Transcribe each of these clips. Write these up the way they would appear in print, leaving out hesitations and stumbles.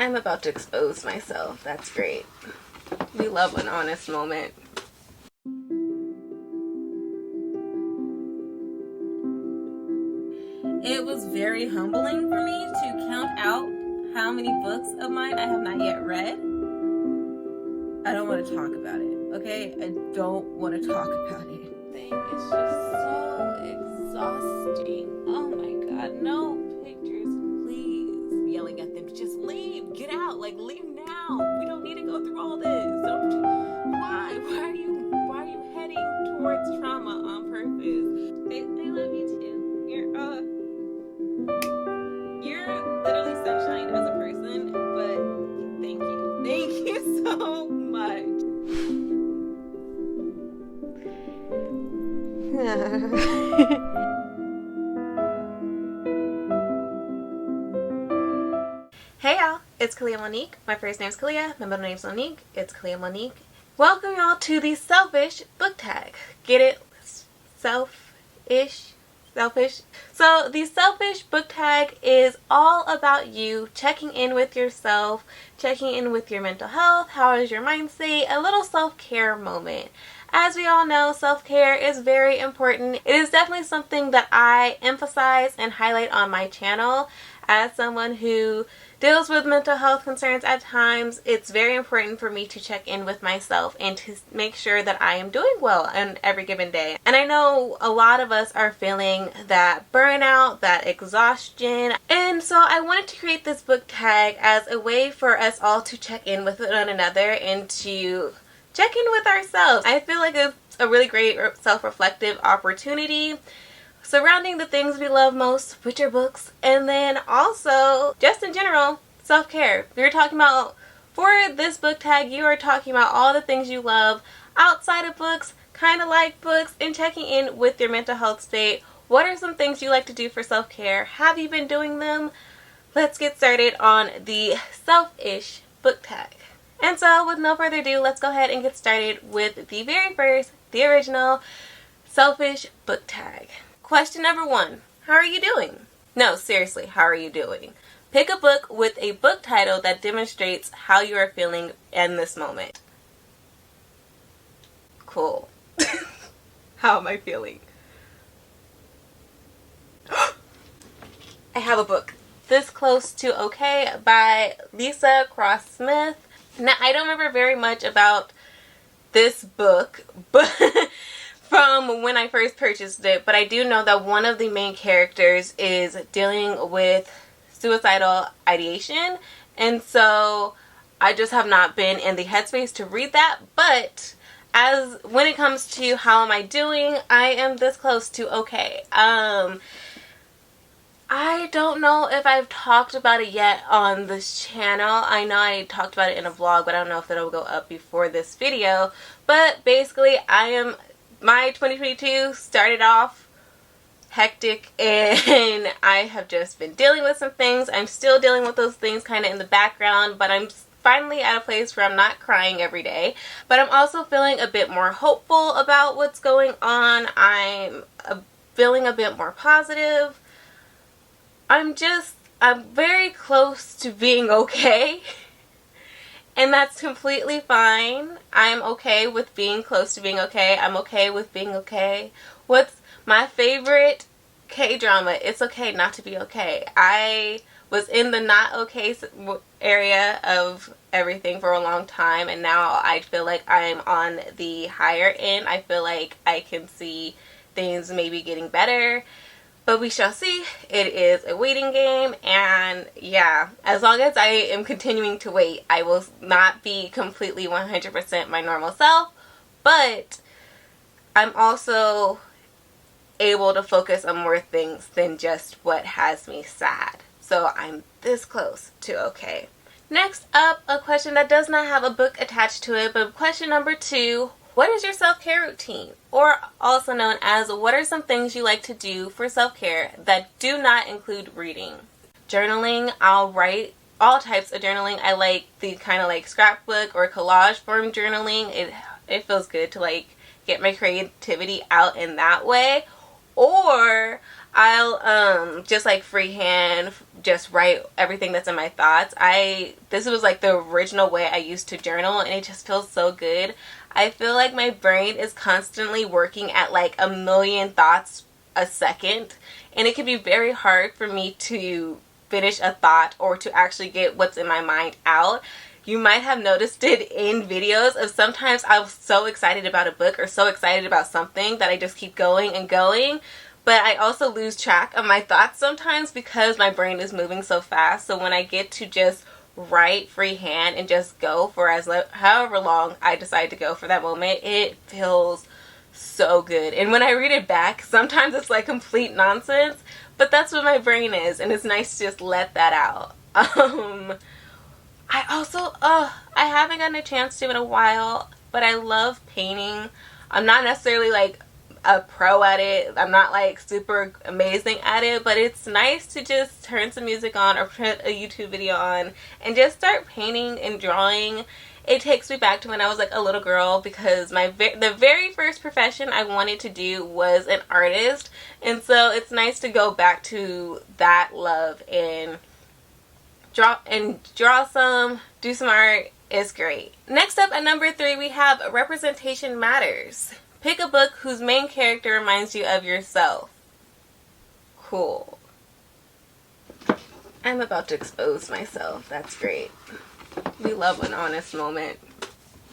I'm about to expose myself. That's great. We love an honest moment. It was very humbling for me to count out how many books of mine I have not yet read. I don't want to talk about it, okay? I don't want to talk about it. It's just so exhausting. Oh my god, no pictures, please. Yelling at them to just leave, get out, like leave now. We don't need to go through all this. Don't. Why? Why are you heading towards trauma on purpose? I love you too. You're literally sunshine as a person, but thank you. Thank you so much. Hey y'all, it's Kalia Monique. My first name's Kalia, my middle name's Monique. It's Kalia Monique. Welcome y'all to the Selfish book tag. Get it? Selfish. So the Selfish book tag is all about you checking in with yourself, checking in with your mental health, how is your mindset, a little self-care moment. As we all know, self-care is very important. It is definitely something that I emphasize and highlight on my channel. As someone who deals with mental health concerns at times, it's very important for me to check in with myself and to make sure that I am doing well on every given day. And I know a lot of us are feeling that burnout, that exhaustion. And so I wanted to create this book tag as a way for us all to check in with one another and to check in with ourselves. I feel like it's a really great self-reflective opportunity surrounding the things we love most, which are books, and then also just in general self-care. We're talking about, for this book tag, you are talking about all the things you love outside of books, kind of like books, and checking in with your mental health state. What are some things you like to do for self-care? Have you been doing them? Let's get started on the Selfish book tag. And so with no further ado, let's go ahead and get started with the very first, the original Selfish book tag. Question number 1, how are you doing? No, seriously, how are you doing? Pick a book with a book title that demonstrates how you are feeling in this moment. Cool. How am I feeling? I have a book. This Close to Okay by Lisa Cross Smith. Now, I don't remember very much about this book, but from when I first purchased it, but I do know that one of the main characters is dealing with suicidal ideation, and so I just have not been in the headspace to read that. But as when it comes to how am I doing, I am this close to okay. I don't know if I've talked about it yet on this channel. I know I talked about it in a vlog, but I don't know if it'll go up before this video. But basically, my 2022 started off hectic, and I have just been dealing with some things. I'm still dealing with those things kind of in the background, but I'm finally at a place where I'm not crying every day. But I'm also feeling a bit more hopeful about what's going on. I'm feeling a bit more positive. I'm very close to being okay. And that's completely fine. I'm okay with being close to being okay. I'm okay with being okay. What's my favorite K-drama? It's okay not to be okay. I was in the not okay area of everything for a long time, and now I feel like I'm on the higher end. I feel like I can see things maybe getting better. But we shall see. It is a waiting game, and yeah, as long as I am continuing to wait, I will not be completely 100% my normal self, but I'm also able to focus on more things than just what has me sad. So I'm this close to okay. Next up, a question that does not have a book attached to it, but question number 2, what is your self-care routine? Or also known as, what are some things you like to do for self-care that do not include reading? Journaling. I'll write all types of journaling. I like the kind of like scrapbook or collage form journaling. It feels good to like get my creativity out in that way. or I'll just like freehand just write everything that's in my thoughts. This was like the original way I used to journal, and it just feels so good. I feel like my brain is constantly working at like a million thoughts a second, and it can be very hard for me to finish a thought or to actually get what's in my mind out. You might have noticed it in videos of sometimes I'm so excited about a book or so excited about something that I just keep going and going. But I also lose track of my thoughts sometimes because my brain is moving so fast. So when I get to just write freehand and just go for however long I decide to go for that moment, it feels so good. And when I read it back, sometimes it's like complete nonsense, but that's what my brain is, and it's nice to just let that out. I also, I haven't gotten a chance to in a while, but I love painting. I'm not necessarily like a pro at it. I'm not like super amazing at it, but it's nice to just turn some music on or put a YouTube video on and just start painting and drawing. It takes me back to when I was like a little girl, because the very first profession I wanted to do was an artist, and so it's nice to go back to that love and draw some, do some art. Is great. Next up at number 3, we have Representation Matters. Pick a book whose main character reminds you of yourself. Cool. I'm about to expose myself. That's great. We love an honest moment.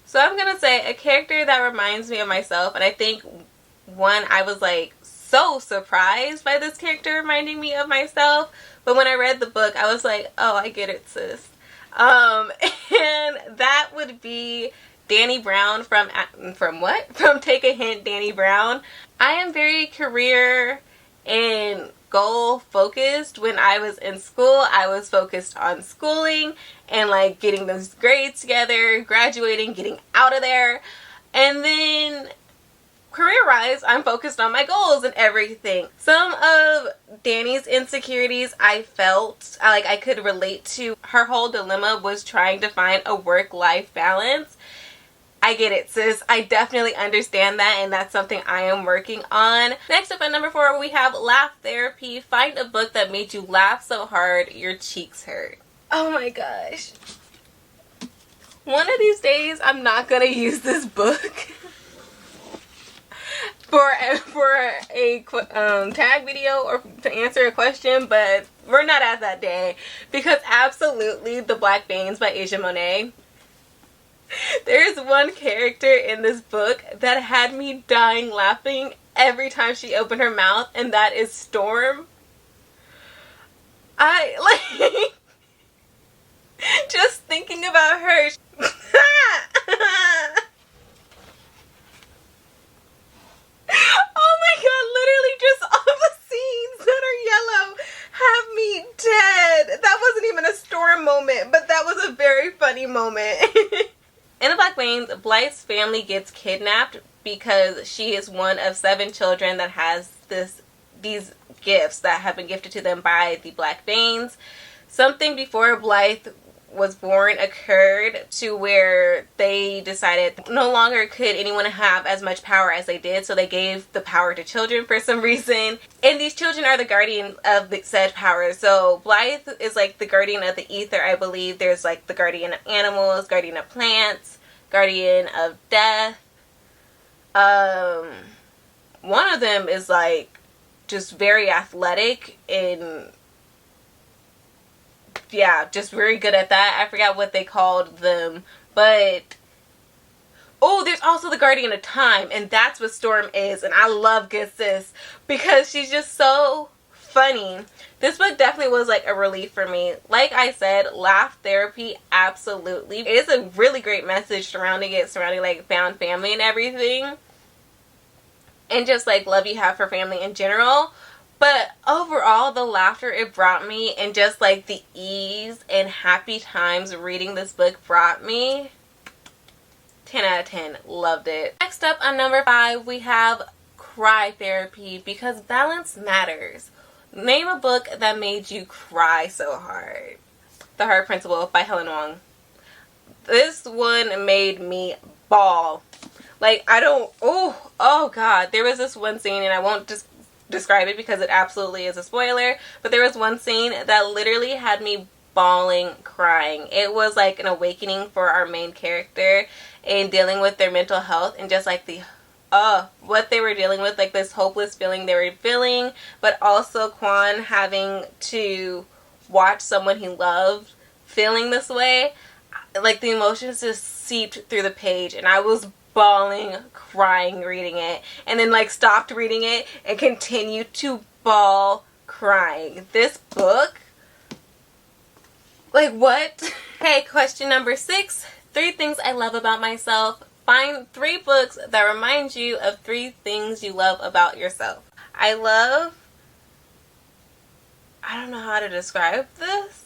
So I'm gonna say a character that reminds me of myself, and I think one, I was like so surprised by this character reminding me of myself, but when I read the book I was like, oh, I get it, sis. And that would be Danny Brown from what? From Take a Hint, Danny Brown. I am very career and goal focused. When I was in school, I was focused on schooling and like getting those grades together, graduating, getting out of there. And then career-wise, I'm focused on my goals and everything. Some of Danny's insecurities I felt like I could relate to. Her whole dilemma was trying to find a work-life balance. I get it, sis. I definitely understand that, and that's something I am working on. Next up at number 4, we have Laugh Therapy. Find a book that made you laugh so hard your cheeks hurt. Oh my gosh. One of these days, I'm not gonna use this book for a tag video or to answer a question, but we're not at that day, because absolutely The Black Veins by Asia Monet. There's one character in this book that had me dying laughing every time she opened her mouth, and that is Storm. I like just thinking about her. Oh my god, literally just all the scenes that are yellow have me dead. That wasn't even a Storm moment, but that was a very funny moment. In The Black Veins, Blythe's family gets kidnapped because she is one of 7 children that has these gifts that have been gifted to them by the Black Veins. Something before Blythe was born occurred to where they decided no longer could anyone have as much power as they did, so they gave the power to children for some reason. And these children are the guardian of the said power. So Blythe is like the guardian of the ether, I believe. There's like the guardian of animals, guardian of plants, guardian of death. One of them is like just very athletic and yeah, just very good at that. I forgot what they called them, but oh, there's also the guardian of time, and that's what Storm is. And I love Good Sis because she's just so funny. This book definitely was like a relief for me. Like I said, Laugh Therapy, absolutely. It is a really great message surrounding like found family and everything, and just like love you have for family in general. But overall, the laughter it brought me, and just like the ease and happy times reading this book brought me, 10 out of 10. Loved it. Next up on number 5, we have Cry Therapy, because balance matters. Name a book that made you cry so hard. The Heart Principle by Helen Wong. This one made me bawl. Like, I don't, oh god. There was this one scene, and I won't just describe it because it absolutely is a spoiler, but there was one scene that literally had me bawling, crying. It was like an awakening for our main character in dealing with their mental health, and just like the what they were dealing with, like this hopeless feeling they were feeling, but also Quan having to watch someone he loved feeling this way. Like the emotions just seeped through the page, and I was bawling, crying reading it, and then like stopped reading it and continued to bawl, crying. This book, like what? Okay, question number 6. 3 things I love about myself. Find 3 books that remind you of 3 things you love about yourself. I don't know how to describe this.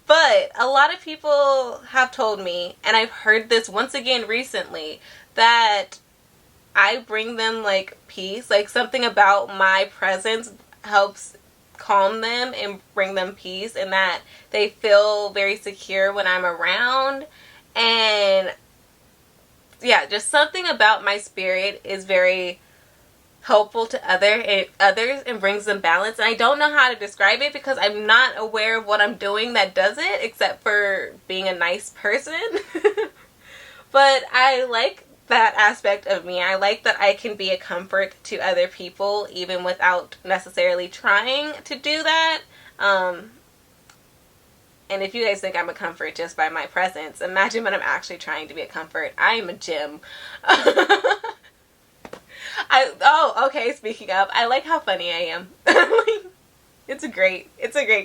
But a lot of people have told me, and I've heard this once again recently, that I bring them like peace. Like something about my presence helps calm them and bring them peace, and that they feel very secure when I'm around. And yeah, just something about my spirit is very helpful to others and brings them balance. And I don't know how to describe it because I'm not aware of what I'm doing that does it, except for being a nice person. But I like that aspect of me. I like that I can be a comfort to other people even without necessarily trying to do that. And if you guys think I'm a comfort just by my presence, imagine when I'm actually trying to be a comfort. I am a gem. Okay, speaking of, I like how funny I am. It's a great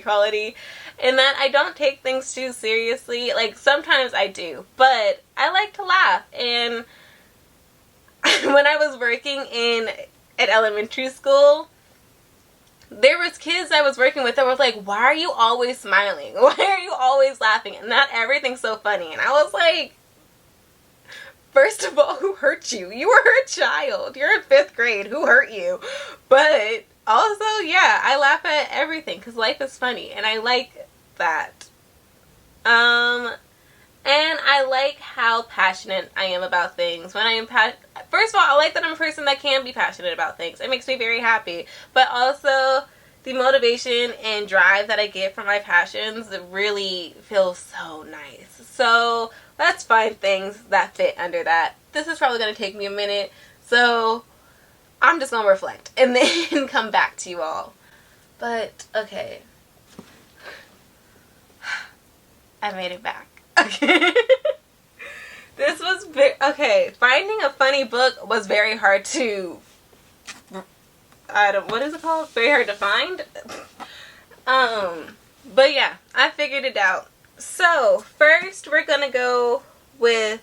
quality. And that I don't take things too seriously. Like, sometimes I do, but I like to laugh. And when I was working at elementary school, there was kids I was working with that were like, why are you always smiling? Why are you always laughing? And not everything's so funny. And I was like, first of all, who hurt you? You were a child. You're in 5th grade. Who hurt you? But also, yeah, I laugh at everything because life is funny. And I like that. And I like how passionate I am about things. When I am first of all, I like that I'm a person that can be passionate about things. It makes me very happy. But also, the motivation and drive that I get from my passions, it really feels so nice. So let's find things that fit under that. This is probably going to take me a minute, so I'm just going to reflect and then come back to you all. But, okay. I made it back. Okay. This was okay. Finding a funny book was very hard to. What is it called? Very hard to find. But yeah, I figured it out. So first, we're gonna go with.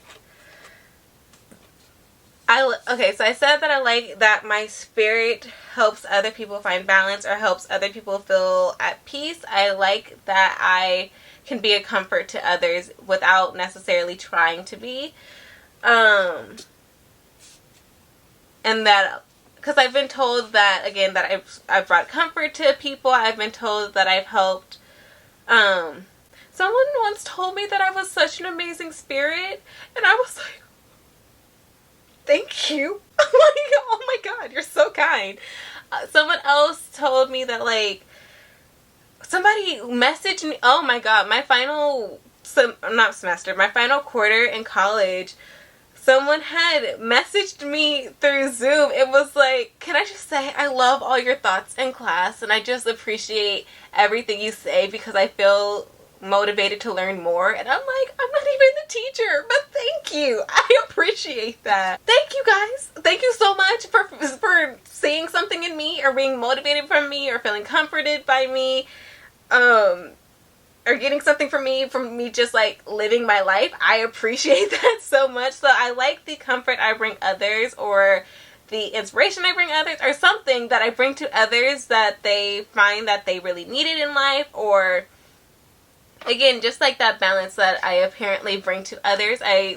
Okay, so I said that I like that my spirit helps other people find balance or helps other people feel at peace. I like that I can be a comfort to others without necessarily trying to be. And that, because I've been told that, again, that I've brought comfort to people. I've been told that I've helped. Someone once told me that I was such an amazing spirit, and I was like, thank you. Oh my God, you're so kind. Someone else told me that, like, somebody messaged me, oh my God, my final quarter in college, someone had messaged me through Zoom. It was like, can I just say I love all your thoughts in class, and I just appreciate everything you say because I feel motivated to learn more. And I'm like, I'm not even the teacher, but thank you. I appreciate that. Thank you guys. Thank you so much for seeing something in me or being motivated from me or feeling comforted by me. Or getting something from me just like living my life. I appreciate that so much. So I like the comfort I bring others, or the inspiration I bring others, or something that I bring to others that they find that they really needed in life, or again, just like that balance that I apparently bring to others. I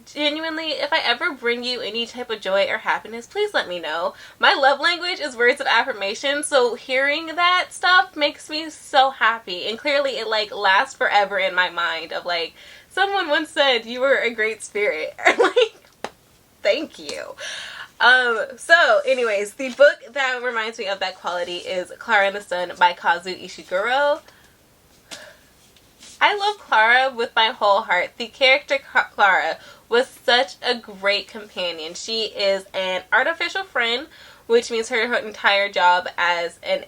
genuinely, if I ever bring you any type of joy or happiness, please let me know. My love language is words of affirmation, so hearing that stuff makes me so happy. And clearly it like lasts forever in my mind of like, someone once said you were a great spirit. Like, thank you. So anyways, the book that reminds me of that quality is Clara and the Sun by Kazu Ishiguro. I love Clara with my whole heart. The character Clara was such a great companion. She is an artificial friend, which means her entire job as an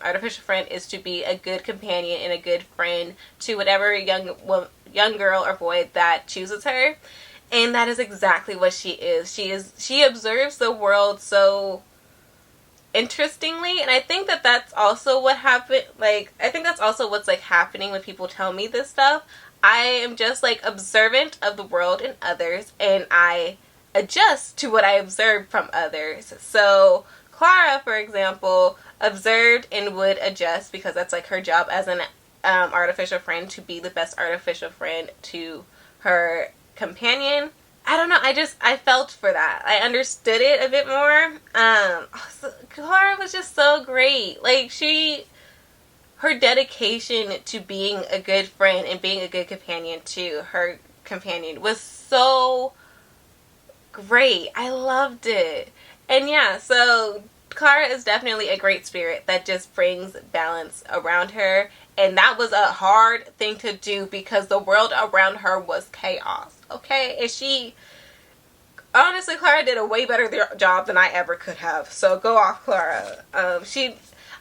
artificial friend is to be a good companion and a good friend to whatever young girl or boy that chooses her. And that is exactly what she is. She observes the world so interestingly, and I think that that's also what happened. Like, I think that's also what's like happening when people tell me this stuff. I am just like observant of the world and others, and I adjust to what I observe from others. So Clara, for example, observed and would adjust because that's like her job as an artificial friend, to be the best artificial friend to her companion. I don't know, I felt for that. I understood it a bit more. Clara was just so great. Like, her dedication to being a good friend and being a good companion to her companion was so great. I loved it. And yeah, so Clara is definitely a great spirit that just brings balance around her. And that was a hard thing to do because the world around her was chaos. Okay? And honestly, Clara did a way better job than I ever could have. So go off, Clara. I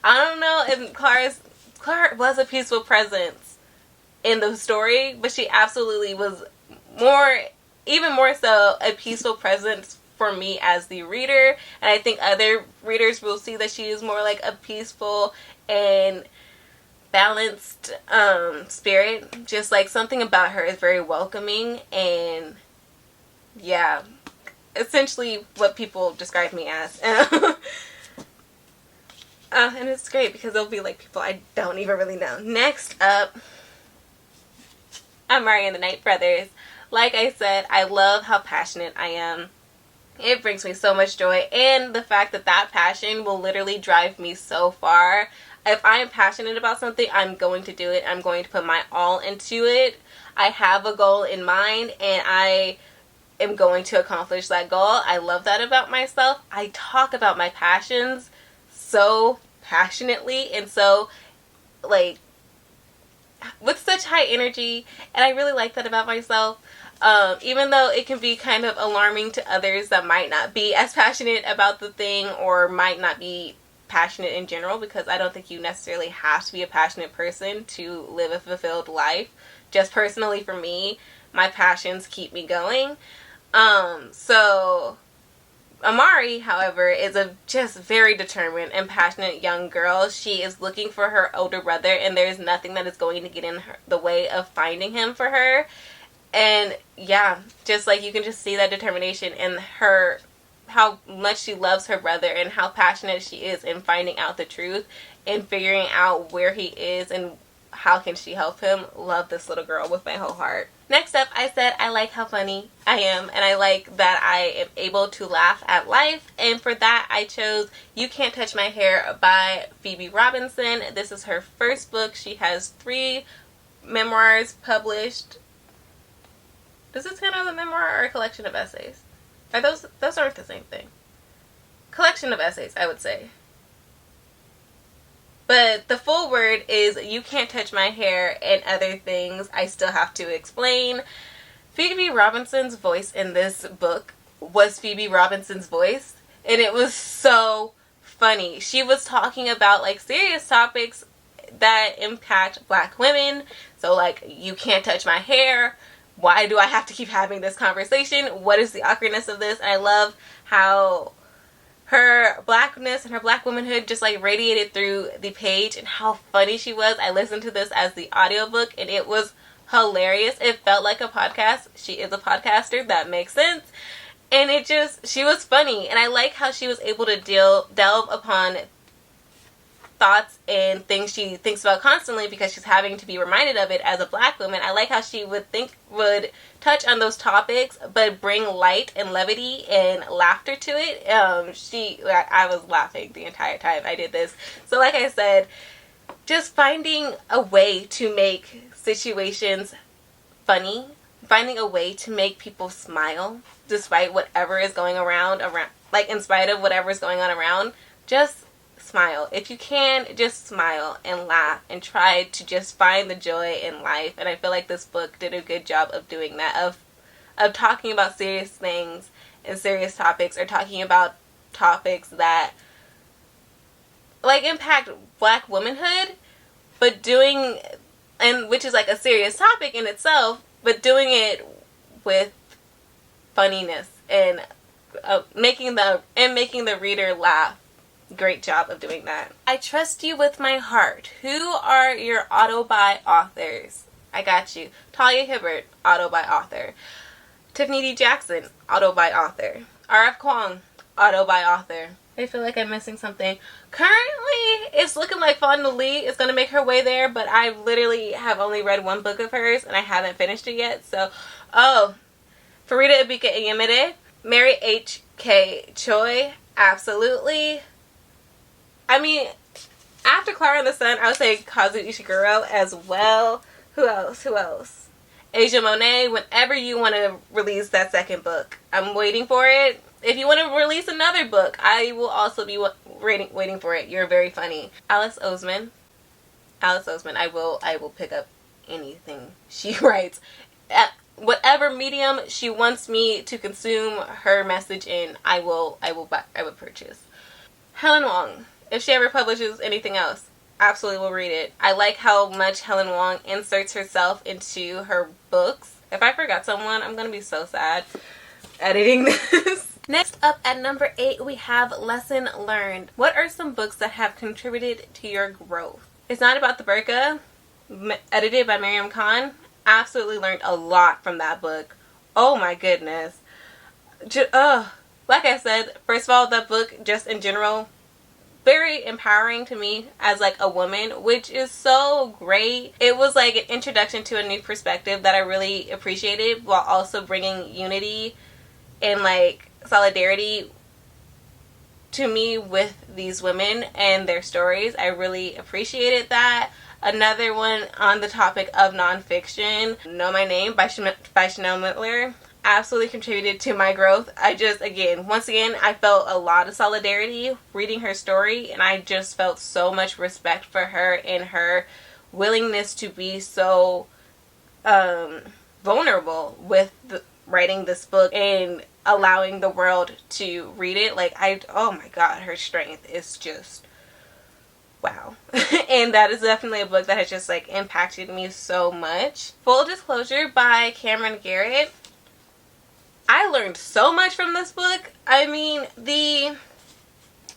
don't know if Clara was a peaceful presence in the story, but she absolutely was even more so, a peaceful presence for me as the reader. And I think other readers will see that she is more like a peaceful and balanced spirit. Just like something about her is very welcoming, and yeah, essentially what people describe me as. And it's great because they'll be like people I don't even really know. Next up, Amari and the Night Brothers. Like I said, I love how passionate I am. It brings me so much joy, and the fact that that passion will literally drive me so far. If I'm passionate about something, I'm going to do it. I'm going to put my all into it. I have a goal in mind, and I am going to accomplish that goal. I love that about myself. I talk about my passions so passionately and so, like, with such high energy, and I really like that about myself. Even though it can be kind of alarming to others that might not be as passionate about the thing or might not be passionate in general, because I don't think you necessarily have to be a passionate person to live a fulfilled life. Just personally for me, my passions keep me going. So Amari, however, is a just very determined and passionate young girl. She is looking for her older brother, and there's nothing that is going to get in the way of finding him for her. And yeah, just like you can just see that determination in her, how much she loves her brother and how passionate she is in finding out the truth and figuring out where he is and how can she help him. Love this little girl with my whole heart. Next up, I said I like how funny I am, and I like that I am able to laugh at life, and for that I chose You Can't Touch My Hair by Phoebe Robinson. This is her first book. She has 3 memoirs published. Does this count as a memoir or a collection of essays? Are those aren't the same thing. Collection of essays, I would say. But the full word is You Can't Touch My Hair and Other Things I Still Have to Explain. Phoebe Robinson's voice in this book was Phoebe Robinson's voice, and it was so funny. She was talking about like serious topics that impact Black women. So like, you can't touch my hair. Why do I have to keep having this conversation? What is the awkwardness of this? And I love how her Blackness and her Black womanhood just like radiated through the page, and how funny she was. I listened to this as the audiobook, and it was hilarious. It felt like a podcast. She is a podcaster. That makes sense. And she was funny. And I like how she was able to delve upon thoughts and things she thinks about constantly because she's having to be reminded of it as a Black woman. I like how she would touch on those topics but bring light and levity and laughter to it. I was laughing the entire time I did this. So like I said, just finding a way to make situations funny finding a way to make people smile despite whatever is going around, like in spite of whatever is going on around. Just smile. If you can, just smile and laugh and try to just find the joy in life. And I feel like this book did a good job of doing that, of talking about serious things and serious topics, or talking about topics that like impact Black womanhood, but doing, and which is like a serious topic in itself, but doing it with funniness and making the reader laugh. Great job of doing that. I Trust You With My Heart. Who are your auto-buy authors? I got you. Talia Hibbert, auto-buy author. Tiffany D. Jackson, auto-buy author. R.F. Kuang, auto-buy author. I feel like I'm missing something. Currently, it's looking like Fonda Lee is going to make her way there, but I literally have only read one book of hers, and I haven't finished it yet. So, Farida Ibika Iyemide, Mary H.K. Choi, absolutely. I mean, after Clara and the Sun, I would say Kazu Ishiguro as well. Who else? Asia Monet, whenever you want to release that second book. I'm waiting for it. If you want to release another book, I will also be waiting for it. You're very funny. Alice Oseman, I will pick up anything she writes. At whatever medium she wants me to consume her message in, I will purchase. Helen Wong. If she ever publishes anything else, absolutely will read it. I like how much Helen Wong inserts herself into her books. If I forgot someone, I'm going to be so sad editing this. Next up at number 8, we have Lesson Learned. What are some books that have contributed to your growth? It's Not About the Burqa, edited by Mariam Khan. Absolutely learned a lot from that book. Oh my goodness. Like I said, first of all, that book just in general, very empowering to me as like a woman, which is so great. It was like an introduction to a new perspective that I really appreciated, while also bringing unity and like solidarity to me with these women and their stories. I really appreciated that. Another one on the topic of nonfiction, Know My Name by Chanel Mittler, absolutely contributed to my growth. Once again, I felt a lot of solidarity reading her story, and I just felt so much respect for her and her willingness to be so vulnerable with writing this book and allowing the world to read it. Oh my god, her strength is just wow. And that is definitely a book that has just like impacted me so much. Full Disclosure by Cameron Garrett. I learned so much from this book. I mean, the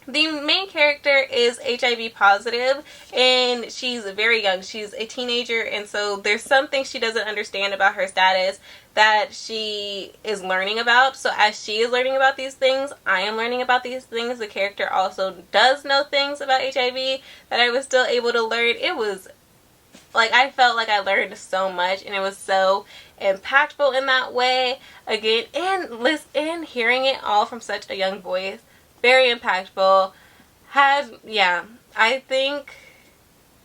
main character is HIV positive, and she's very young. She's a teenager, and so there's some things she doesn't understand about her status that she is learning about. So as she is learning about these things, I am learning about these things. The character also does know things about HIV that I was still able to learn. It was like, I felt like I learned so much, and it was so impactful in that way. Again, and hearing it all from such a young voice, very impactful. I think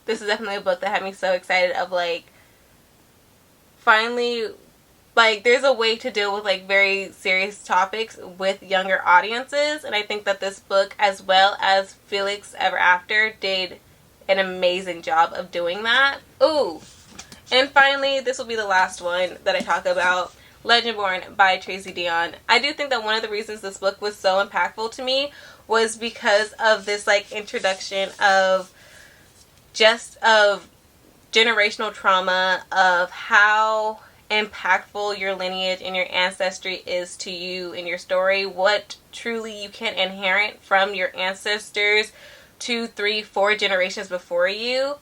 this is definitely a book that had me so excited of like, finally, like, there's a way to deal with like very serious topics with younger audiences, and I think that this book, as well as Felix Ever After, did an amazing job of doing that. Ooh. And finally, this will be the last one that I talk about, Legendborn by Tracy Deonn. I do think that one of the reasons this book was so impactful to me was because of this like introduction of generational trauma, of how impactful your lineage and your ancestry is to you and your story, what truly you can inherit from your ancestors 2, 3, 4 generations before you.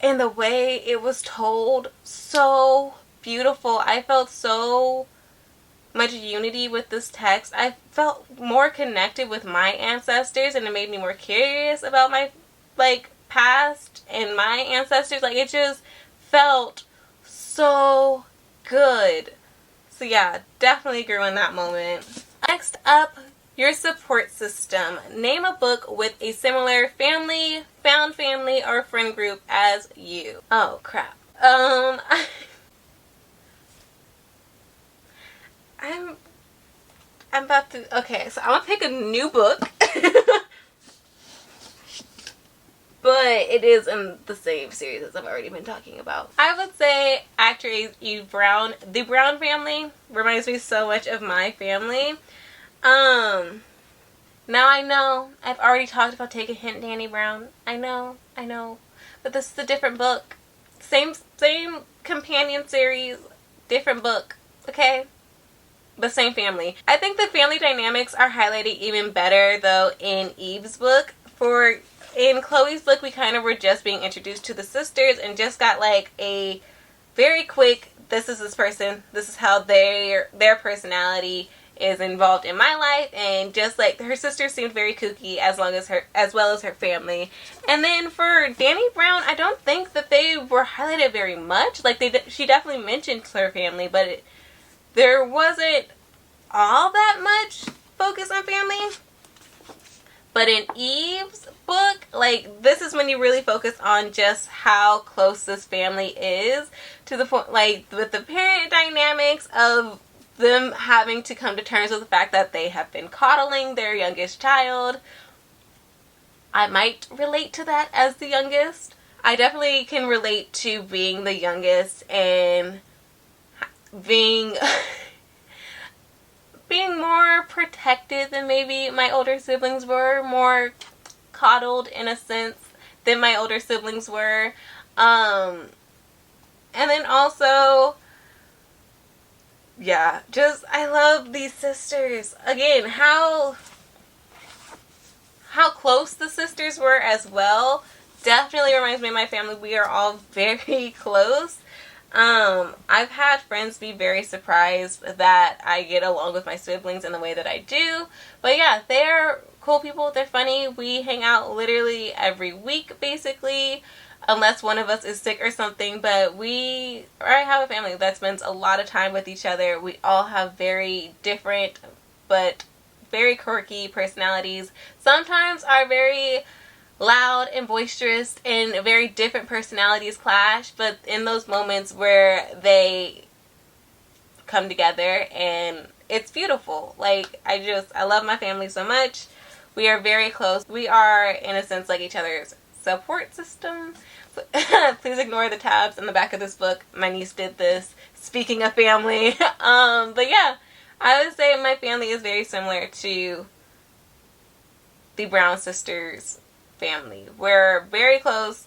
And the way it was told, so beautiful. I felt so much unity with this text. I felt more connected with my ancestors, and it made me more curious about my like past and my ancestors. Like, it just felt so good. So yeah, definitely grew in that moment. Next up, your support system. Name a book with a similar family, found family, or friend group as you. Oh crap. I'm about to, okay, so I'm gonna pick a new book. But it is in the same series as I've already been talking about. I would say actor Eve Brown. The Brown family reminds me so much of my family. Now I know I've already talked about Take a Hint, Danny Brown. I know. But this is a different book. Same companion series, different book, okay? But same family. I think the family dynamics are highlighted even better though in Eve's book. In Chloe's book, we kind of were just being introduced to the sisters and just got like a very quick, this is this person, this is how their personality is involved in my life, and just like her sister seemed very kooky as well as her family. And then for Danny Brown, I don't think that they were highlighted very much. Like she definitely mentioned her family, but there wasn't all that much focus on family. But in Eve's book, like, this is when you really focus on just how close this family is, to the point, like, with the parent dynamics of them having to come to terms with the fact that they have been coddling their youngest child. I might relate to that as the youngest. I definitely can relate to being the youngest and being more protected than maybe my older siblings were, more coddled in a sense than my older siblings were. And then also, yeah, just I love these sisters. Again, how close the sisters were as well definitely reminds me of my family. We are all very close. I've had friends be very surprised that I get along with my siblings in the way that I do. But yeah, they're cool people. They're funny. We hang out literally every week, basically, unless one of us is sick or something. But I have a family that spends a lot of time with each other. We all have very different but very quirky personalities. Sometimes are very loud and boisterous and very different personalities clash, but in those moments where they come together and it's beautiful. Like, I love my family so much. We are very close. We are, in a sense, like each other's support system. Please ignore the tabs in the back of this book. My niece did this. Speaking of family. But yeah, I would say my family is very similar to the Brown sisters' family. We're very close.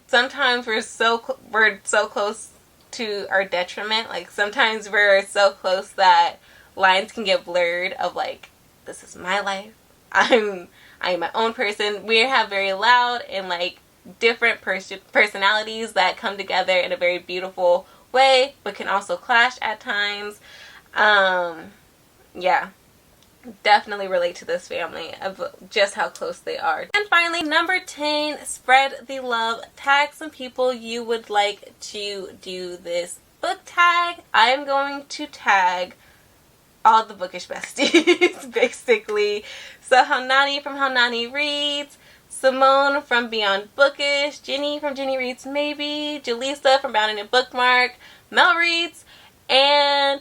Sometimes we're so close to our detriment. Like, sometimes we're so close that lines can get blurred of like, this is my life. I'm my own person. We have very loud and like different personalities that come together in a very beautiful way, but can also clash at times. Yeah. Definitely relate to this family of just how close they are. And finally, number 10, spread the love. Tag some people you would like to do this book tag. I'm going to tag all the bookish besties, basically. So Haunani from Haunani Reads, Simone from Beyond Bookish, Jenny from Jenny Reads Maybe, Jaleesa from Bound in a Bookmark, Mel Reads, and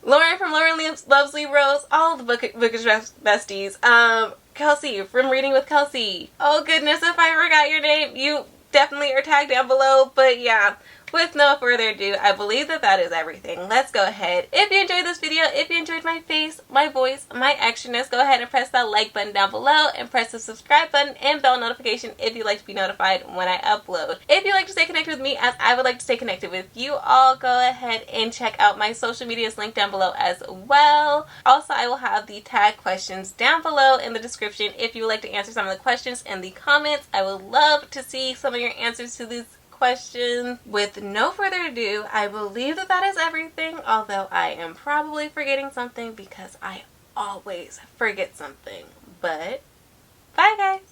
Lauren from Lauren Loves Libros, all the bookish besties. Kelsey from Reading with Kelsey. Oh goodness, if I forgot your name, you definitely are tagged down below. But yeah, with no further ado, I believe that is everything. Let's go ahead. If you enjoyed this video, if you enjoyed my face, my voice, my extraness, go ahead and press that like button down below and press the subscribe button and bell notification if you'd like to be notified when I upload. If you'd like to stay connected with me as I would like to stay connected with you all, go ahead and check out my social medias linked down below as well. Also, I will have the tag questions down below in the description if you would like to answer some of the questions in the comments. I would love to see some of your answers to these questions. With no further ado, I believe that is everything, although I am probably forgetting something because I always forget something. But bye guys.